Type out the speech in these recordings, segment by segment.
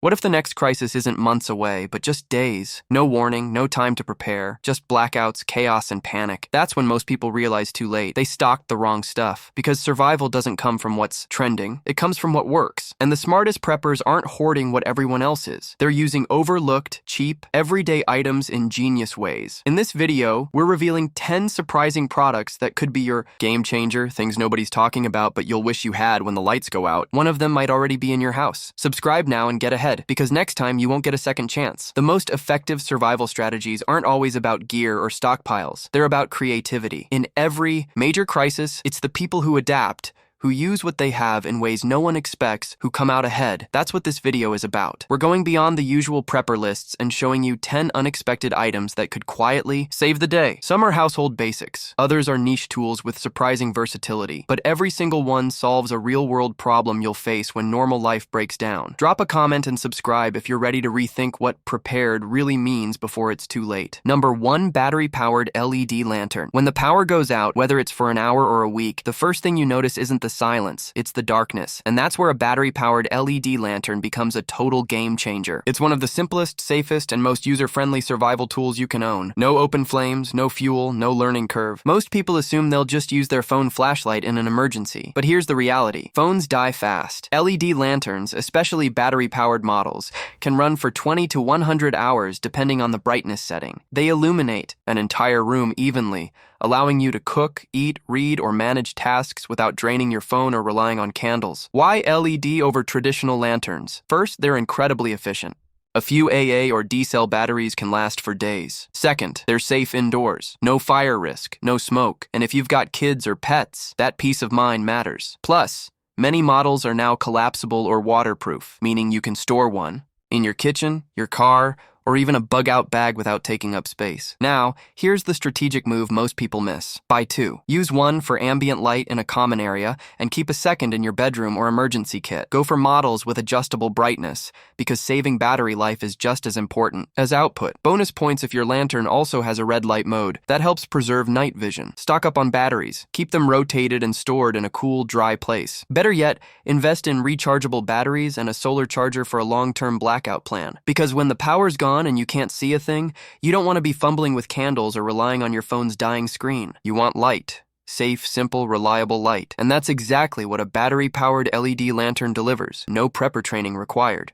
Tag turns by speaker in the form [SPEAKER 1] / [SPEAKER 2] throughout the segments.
[SPEAKER 1] What if the next crisis isn't months away, but just days? No warning, no time to prepare, just blackouts, chaos, and panic. That's when most people realize too late. They stocked the wrong stuff. Because survival doesn't come from what's trending, it comes from what works. And the smartest preppers aren't hoarding what everyone else is. They're using overlooked, cheap, everyday items in genius ways. In this video, we're revealing 10 surprising products that could be your game changer, things nobody's talking about but you'll wish you had when the lights go out. One of them might already be in your house. Subscribe now and get ahead, because next time you won't get a second chance. The most effective survival strategies aren't always about gear or stockpiles. They're about creativity. In every major crisis, it's the people who adapt, who use what they have in ways no one expects, who come out ahead. That's what this video is about. We're going beyond the usual prepper lists and showing you 10 unexpected items that could quietly save the day. Some are household basics. Others are niche tools with surprising versatility. But every single one solves a real-world problem you'll face when normal life breaks down. Drop a comment and subscribe if you're ready to rethink what prepared really means before it's too late. Number 1, battery-powered LED lantern. When the power goes out, whether it's for an hour or a week, the first thing you notice isn't the silence, it's the darkness. And that's where a battery-powered LED lantern becomes a total game changer. It's one of the simplest, safest, and most user-friendly survival tools you can own. No open flames, no fuel, no learning curve. Most people assume they'll just use their phone flashlight in an emergency. But here's the reality. Phones die fast. LED lanterns, especially battery-powered models, can run for 20 to 100 hours depending on the brightness setting. They illuminate an entire room evenly, allowing you to cook, eat, read, or manage tasks without draining your phone or relying on candles. Why LED over traditional lanterns? First, they're incredibly efficient. A few AA or D-cell batteries can last for days. Second, they're safe indoors. No fire risk, no smoke. And if you've got kids or pets, that peace of mind matters. Plus, many models are now collapsible or waterproof, meaning you can store one in your kitchen, your car, or even a bug-out bag without taking up space. Now, here's the strategic move most people miss. Buy 2. Use one for ambient light in a common area, and keep a second in your bedroom or emergency kit. Go for models with adjustable brightness, because saving battery life is just as important as output. Bonus points if your lantern also has a red light mode. That helps preserve night vision. Stock up on batteries. Keep them rotated and stored in a cool, dry place. Better yet, invest in rechargeable batteries and a solar charger for a long-term blackout plan. Because when the power's gone and you can't see a thing, you don't want to be fumbling with candles or relying on your phone's dying screen. You want light. Safe, simple, reliable light. And that's exactly what a battery-powered LED lantern delivers. No prepper training required.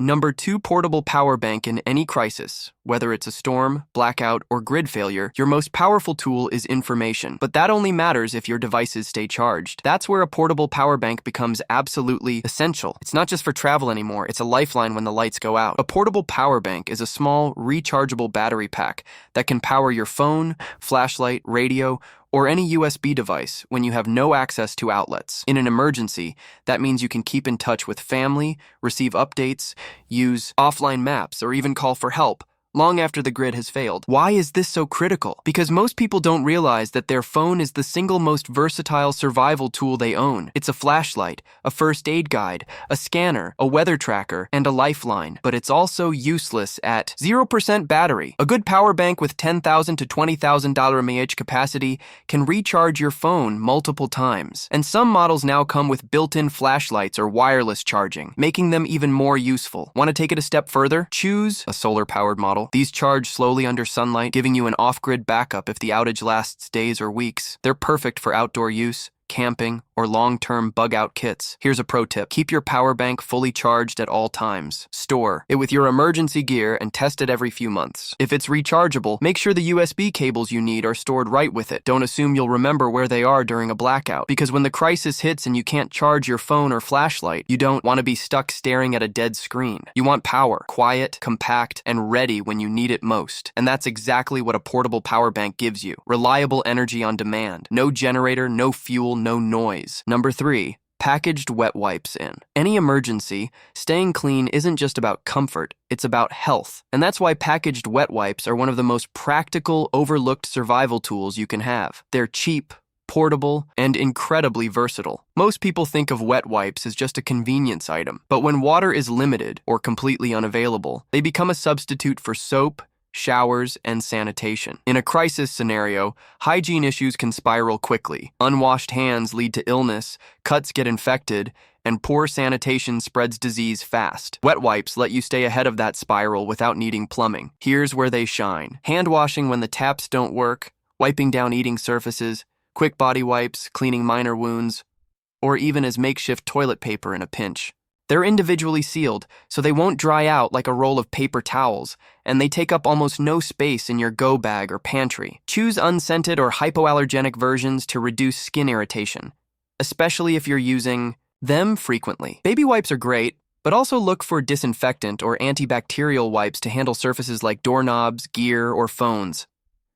[SPEAKER 1] Number 2, portable power bank in any crisis. Whether it's a storm, blackout, or grid failure, your most powerful tool is information. But that only matters if your devices stay charged. That's where a portable power bank becomes absolutely essential. It's not just for travel anymore, it's a lifeline when the lights go out. A portable power bank is a small, rechargeable battery pack that can power your phone, flashlight, radio, or any USB device when you have no access to outlets. In an emergency, that means you can keep in touch with family, receive updates, use offline maps, or even call for help long after the grid has failed. Why is this so critical? Because most people don't realize that their phone is the single most versatile survival tool they own. It's a flashlight, a first aid guide, a scanner, a weather tracker, and a lifeline. But it's also useless at 0% battery. A good power bank with $10,000 to $20,000 mAh capacity can recharge your phone multiple times. And some models now come with built-in flashlights or wireless charging, making them even more useful. Want to take it a step further? Choose a solar-powered model. These charge slowly under sunlight, giving you an off-grid backup if the outage lasts days or weeks. They're perfect for outdoor use, camping, or long-term bug-out kits. Here's a pro tip. Keep your power bank fully charged at all times. Store it with your emergency gear and test it every few months. If it's rechargeable, make sure the USB cables you need are stored right with it. Don't assume you'll remember where they are during a blackout, because when the crisis hits and you can't charge your phone or flashlight, you don't want to be stuck staring at a dead screen. You want power, quiet, compact, and ready when you need it most. And that's exactly what a portable power bank gives you. Reliable energy on demand. No generator, no fuel, no noise. Number 3, packaged wet wipes in. Any emergency, staying clean isn't just about comfort, it's about health. And that's why packaged wet wipes are one of the most practical, overlooked survival tools you can have. They're cheap, portable, and incredibly versatile. Most people think of wet wipes as just a convenience item, but when water is limited or completely unavailable, they become a substitute for soap, showers, and sanitation. In a crisis scenario, hygiene issues can spiral quickly. Unwashed hands lead to illness, cuts get infected, and poor sanitation spreads disease fast. Wet wipes let you stay ahead of that spiral without needing plumbing. Here's where they shine. Hand washing when the taps don't work, wiping down eating surfaces, quick body wipes, cleaning minor wounds, or even as makeshift toilet paper in a pinch. They're individually sealed, so they won't dry out like a roll of paper towels, and they take up almost no space in your go bag or pantry. Choose unscented or hypoallergenic versions to reduce skin irritation, especially if you're using them frequently. Baby wipes are great, but also look for disinfectant or antibacterial wipes to handle surfaces like doorknobs, gear, or phones.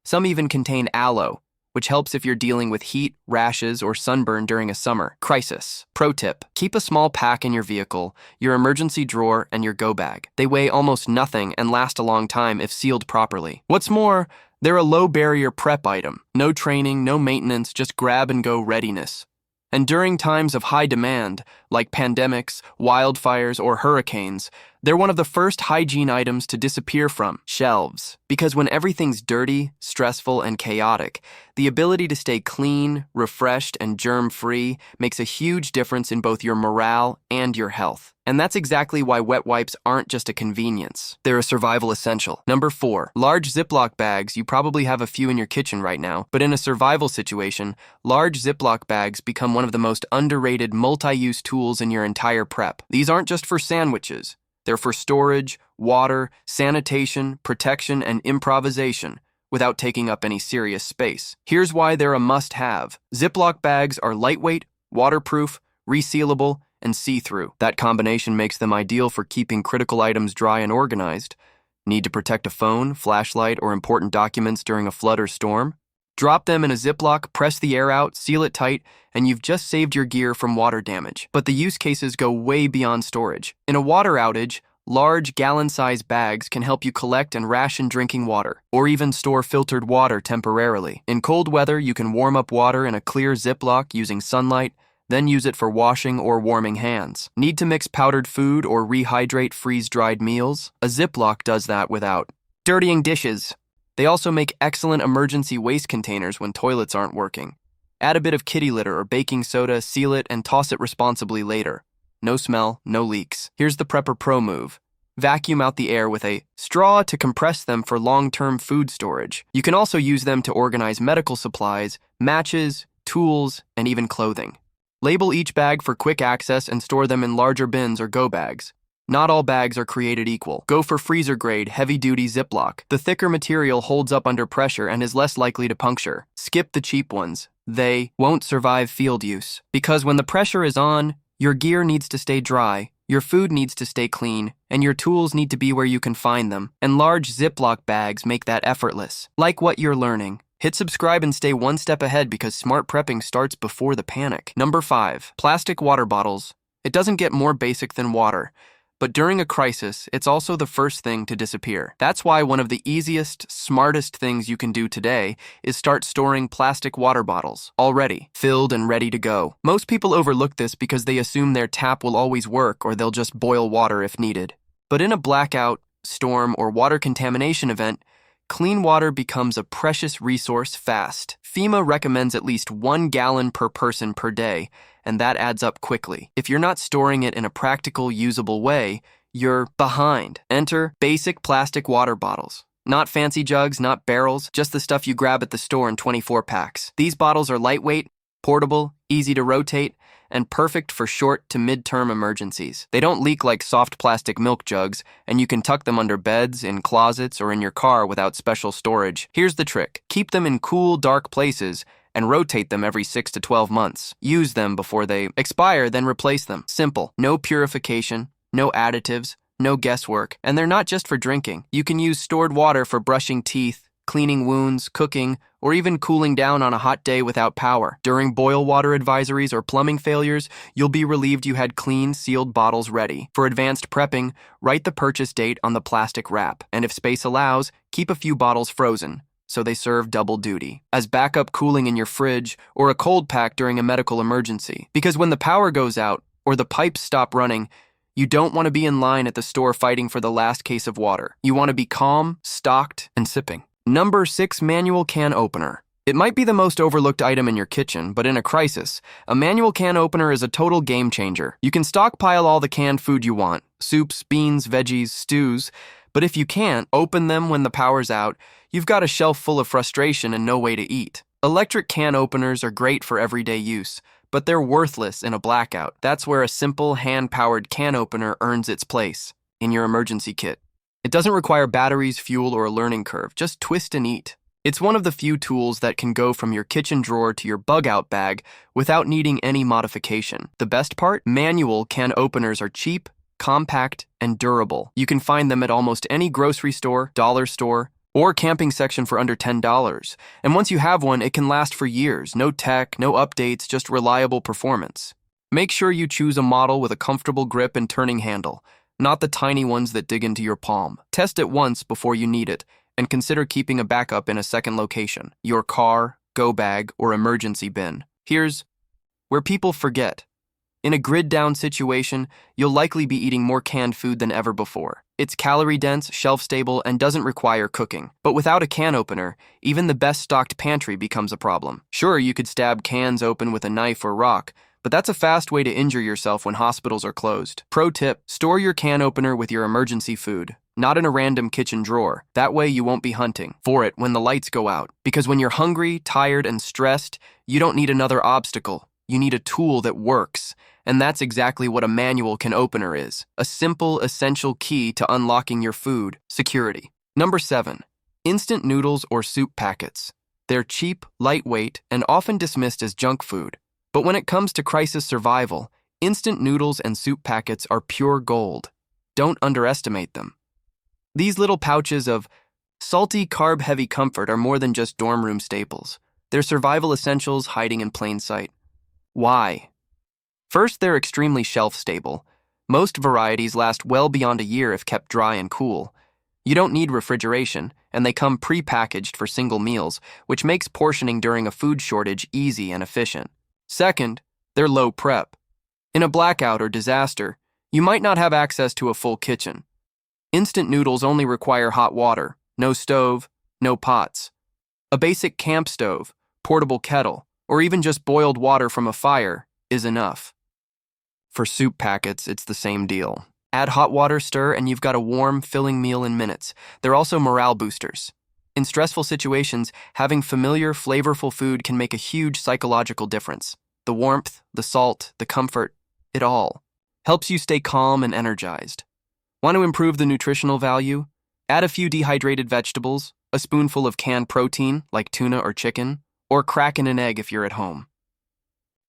[SPEAKER 1] Some even contain aloe, which helps if you're dealing with heat, rashes, or sunburn during a summer crisis. Pro tip: keep a small pack in your vehicle, your emergency drawer, and your go bag. They weigh almost nothing and last a long time if sealed properly. What's more, they're a low-barrier prep item. No training, no maintenance, just grab-and-go readiness. And during times of high demand, like pandemics, wildfires, or hurricanes, they're one of the first hygiene items to disappear from shelves. Because when everything's dirty, stressful, and chaotic, the ability to stay clean, refreshed, and germ-free makes a huge difference in both your morale and your health. And that's exactly why wet wipes aren't just a convenience. They're a survival essential. Number 4, large Ziploc bags. You probably have a few in your kitchen right now, but in a survival situation, large Ziploc bags become one of the most underrated multi-use tools in your entire prep. These aren't just for sandwiches. They're for storage, water, sanitation, protection, and improvisation without taking up any serious space. Here's why they're a must-have. Ziploc bags are lightweight, waterproof, resealable, and see-through. That combination makes them ideal for keeping critical items dry and organized. Need to protect a phone, flashlight, or important documents during a flood or storm? Drop them in a Ziploc, press the air out, seal it tight, and you've just saved your gear from water damage. But the use cases go way beyond storage. In a water outage, large gallon-sized bags can help you collect and ration drinking water, or even store filtered water temporarily. In cold weather, you can warm up water in a clear Ziploc using sunlight, then use it for washing or warming hands. Need to mix powdered food or rehydrate freeze-dried meals? A Ziploc does that without dirtying dishes. They also make excellent emergency waste containers when toilets aren't working. Add a bit of kitty litter or baking soda, seal it, and toss it responsibly later. No smell, no leaks. Here's the Prepper Pro move. Vacuum out the air with a straw to compress them for long-term food storage. You can also use them to organize medical supplies, matches, tools, and even clothing. Label each bag for quick access and store them in larger bins or go bags. Not all bags are created equal. Go for freezer-grade, heavy-duty Ziploc. The thicker material holds up under pressure and is less likely to puncture. Skip the cheap ones. They won't survive field use. Because when the pressure is on, your gear needs to stay dry, your food needs to stay clean, and your tools need to be where you can find them. And large Ziploc bags make that effortless. Like what you're learning. Hit subscribe and stay one step ahead because smart prepping starts before the panic. Number 5, plastic water bottles. It doesn't get more basic than water. But during a crisis, it's also the first thing to disappear. That's why one of the easiest, smartest things you can do today is start storing plastic water bottles, already filled and ready to go. Most people overlook this because they assume their tap will always work or they'll just boil water if needed. But in a blackout, storm, or water contamination event, clean water becomes a precious resource fast. FEMA recommends at least 1 gallon per person per day, and that adds up quickly. If you're not storing it in a practical, usable way, you're behind. Enter basic plastic water bottles. Not fancy jugs, not barrels, just the stuff you grab at the store in 24 packs. These bottles are lightweight, portable, easy to rotate, and perfect for short to mid-term emergencies. They don't leak like soft plastic milk jugs, and you can tuck them under beds, in closets, or in your car without special storage. Here's the trick. Keep them in cool, dark places, and rotate them every 6 to 12 months. Use them before they expire, then replace them. Simple. No purification, no additives, no guesswork, and they're not just for drinking. You can use stored water for brushing teeth, cleaning wounds, cooking, or even cooling down on a hot day without power. During boil water advisories or plumbing failures, you'll be relieved you had clean, sealed bottles ready. For advanced prepping, write the purchase date on the plastic wrap, and if space allows, keep a few bottles frozen, so they serve double duty as backup cooling in your fridge or a cold pack during a medical emergency. Because when the power goes out or the pipes stop running, you don't want to be in line at the store fighting for the last case of water. You want to be calm, stocked, and sipping. Number 6, manual can opener. It might be the most overlooked item in your kitchen, but in a crisis, a manual can opener is a total game changer. You can stockpile all the canned food you want, soups, beans, veggies, stews, but if you can't open them when the power's out, you've got a shelf full of frustration and no way to eat. Electric can openers are great for everyday use, but they're worthless in a blackout. That's where a simple, hand-powered can opener earns its place, in your emergency kit. It doesn't require batteries, fuel, or a learning curve. Just twist and eat. It's one of the few tools that can go from your kitchen drawer to your bug-out bag without needing any modification. The best part? Manual can openers are cheap, compact, and durable. You can find them at almost any grocery store, dollar store, or camping section for under $10. And once you have one, it can last for years. No tech, no updates, just reliable performance. Make sure you choose a model with a comfortable grip and turning handle, not the tiny ones that dig into your palm. Test it once before you need it, and consider keeping a backup in a second location, your car, go bag, or emergency bin. Here's where people forget. In a grid-down situation, you'll likely be eating more canned food than ever before. It's calorie-dense, shelf-stable, and doesn't require cooking. But without a can opener, even the best-stocked pantry becomes a problem. Sure, you could stab cans open with a knife or rock, but that's a fast way to injure yourself when hospitals are closed. Pro tip, store your can opener with your emergency food, not in a random kitchen drawer. That way you won't be hunting for it when the lights go out. Because when you're hungry, tired, and stressed, you don't need another obstacle. You need a tool that works. And that's exactly what a manual can opener is. A simple, essential key to unlocking your food security. Number 7. Instant noodles or soup packets. They're cheap, lightweight, and often dismissed as junk food. But when it comes to crisis survival, instant noodles and soup packets are pure gold. Don't underestimate them. These little pouches of salty, carb-heavy comfort are more than just dorm room staples. They're survival essentials hiding in plain sight. Why? First, they're extremely shelf-stable. Most varieties last well beyond a year if kept dry and cool. You don't need refrigeration, and they come pre-packaged for single meals, which makes portioning during a food shortage easy and efficient. Second, they're low prep. In a blackout or disaster, you might not have access to a full kitchen. Instant noodles only require hot water, no stove, no pots. A basic camp stove, portable kettle, or even just boiled water from a fire is enough. For soup packets, it's the same deal. Add hot water, stir, and you've got a warm, filling meal in minutes. They're also morale boosters. In stressful situations, having familiar, flavorful food can make a huge psychological difference. The warmth, the salt, the comfort, it all helps you stay calm and energized. Want to improve the nutritional value? Add a few dehydrated vegetables, a spoonful of canned protein, like tuna or chicken, or crack in an egg if you're at home.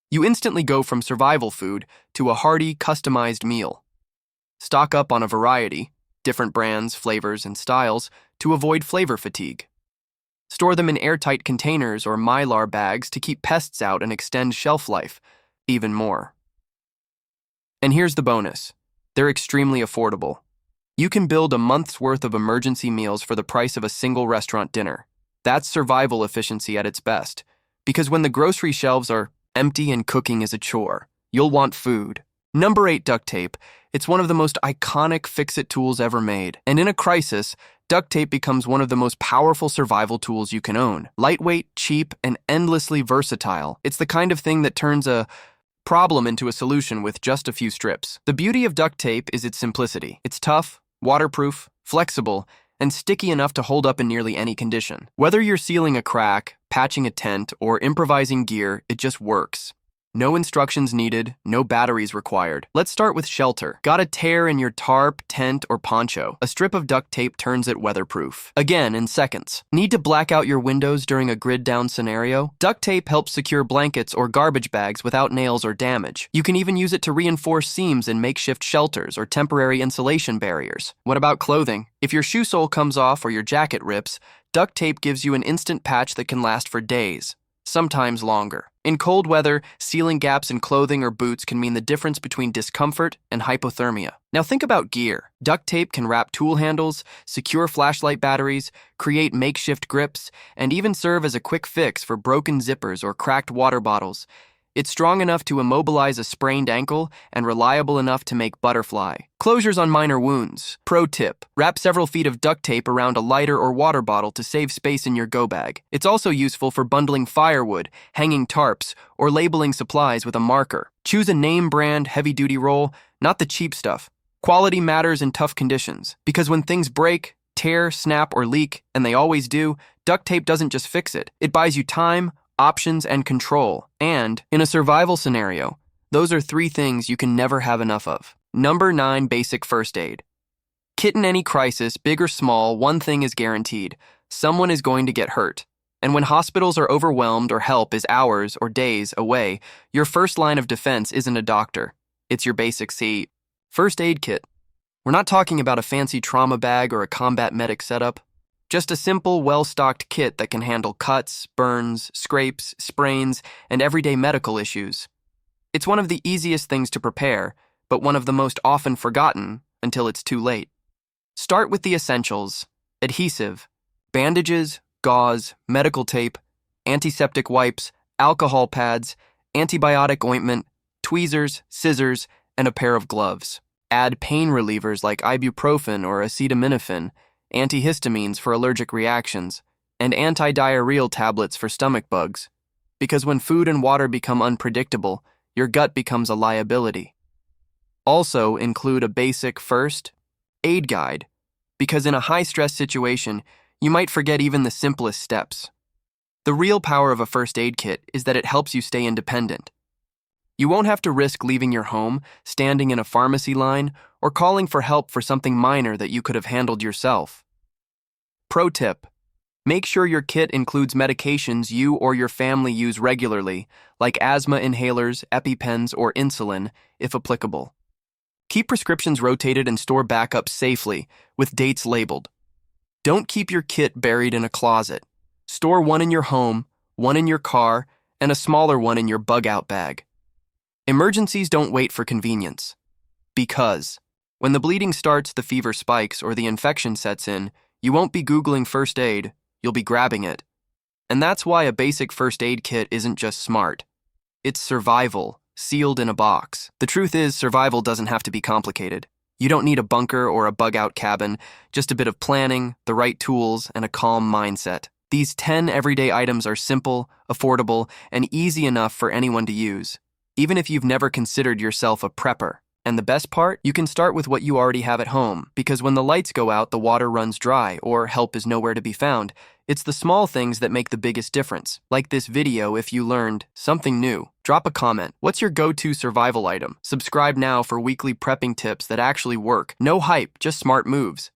[SPEAKER 1] You instantly go from survival food to a hearty, customized meal. Stock up on a variety, different brands, flavors, and styles to avoid flavor fatigue. Store them in airtight containers or mylar bags to keep pests out and extend shelf life even more. And here's the bonus. They're extremely affordable. You can build a month's worth of emergency meals for the price of a single restaurant dinner. That's survival efficiency at its best. Because when the grocery shelves are empty and cooking is a chore, you'll want food. Number 8, duct tape. It's one of the most iconic fix-it tools ever made. And in a crisis, duct tape becomes one of the most powerful survival tools you can own. Lightweight, cheap, and endlessly versatile. It's the kind of thing that turns a problem into a solution with just a few strips. The beauty of duct tape is its simplicity. It's tough, waterproof, flexible, and sticky enough to hold up in nearly any condition. Whether you're sealing a crack, patching a tent, or improvising gear, it just works. No instructions needed, no batteries required. Let's start with shelter. Got a tear in your tarp, tent, or poncho? A strip of duct tape turns it weatherproof. Again, in seconds. Need to black out your windows during a grid-down scenario? Duct tape helps secure blankets or garbage bags without nails or damage. You can even use it to reinforce seams in makeshift shelters or temporary insulation barriers. What about clothing? If your shoe sole comes off or your jacket rips, duct tape gives you an instant patch that can last for days, sometimes longer. In cold weather, sealing gaps in clothing or boots can mean the difference between discomfort and hypothermia. Now think about gear. Duct tape can wrap tool handles, secure flashlight batteries, create makeshift grips, and even serve as a quick fix for broken zippers or cracked water bottles. It's strong enough to immobilize a sprained ankle and reliable enough to make butterfly. Closures on minor wounds. Pro tip: wrap several feet of duct tape around a lighter or water bottle to save space in your go bag. It's also useful for bundling firewood, hanging tarps, or labeling supplies with a marker. Choose a name brand heavy-duty roll, not the cheap stuff. Quality matters in tough conditions, because when things break, tear, snap, or leak, and they always do, duct tape doesn't just fix it. It buys you time, options, and control. And, in a survival scenario, those are 3 things you can never have enough of. Number 9, basic first aid. Kit in any crisis, big or small, one thing is guaranteed: someone is going to get hurt. And when hospitals are overwhelmed or help is hours or days away, your first line of defense isn't a doctor. It's your basic first aid kit. We're not talking about a fancy trauma bag or a combat medic setup. Just a simple, well-stocked kit that can handle cuts, burns, scrapes, sprains, and everyday medical issues. It's one of the easiest things to prepare, but one of the most often forgotten until it's too late. Start with the essentials: adhesive, bandages, gauze, medical tape, antiseptic wipes, alcohol pads, antibiotic ointment, tweezers, scissors, and a pair of gloves. Add pain relievers like ibuprofen or acetaminophen, antihistamines for allergic reactions, and anti-diarrheal tablets for stomach bugs. Because when food and water become unpredictable, your gut becomes a liability. Also include a basic first aid guide, because in a high-stress situation, you might forget even the simplest steps. The real power of a first aid kit is that it helps you stay independent. You won't have to risk leaving your home, standing in a pharmacy line, or calling for help for something minor that you could have handled yourself. Pro tip: make sure your kit includes medications you or your family use regularly, like asthma inhalers, EpiPens, or insulin, if applicable. Keep prescriptions rotated and store backups safely, with dates labeled. Don't keep your kit buried in a closet. Store one in your home, one in your car, and a smaller one in your bug-out bag. Emergencies don't wait for convenience. Because when the bleeding starts, the fever spikes, or the infection sets in, you won't be Googling first aid, you'll be grabbing it. And that's why a basic first aid kit isn't just smart. It's survival, sealed in a box. The truth is, survival doesn't have to be complicated. You don't need a bunker or a bug-out cabin, just a bit of planning, the right tools, and a calm mindset. These 10 everyday items are simple, affordable, and easy enough for anyone to use, even if you've never considered yourself a prepper. And the best part? You can start with what you already have at home, because when the lights go out, the water runs dry, or help is nowhere to be found. It's the small things that make the biggest difference. Like this video if you learned something new. Drop a comment. What's your go-to survival item? Subscribe now for weekly prepping tips that actually work. No hype, just smart moves.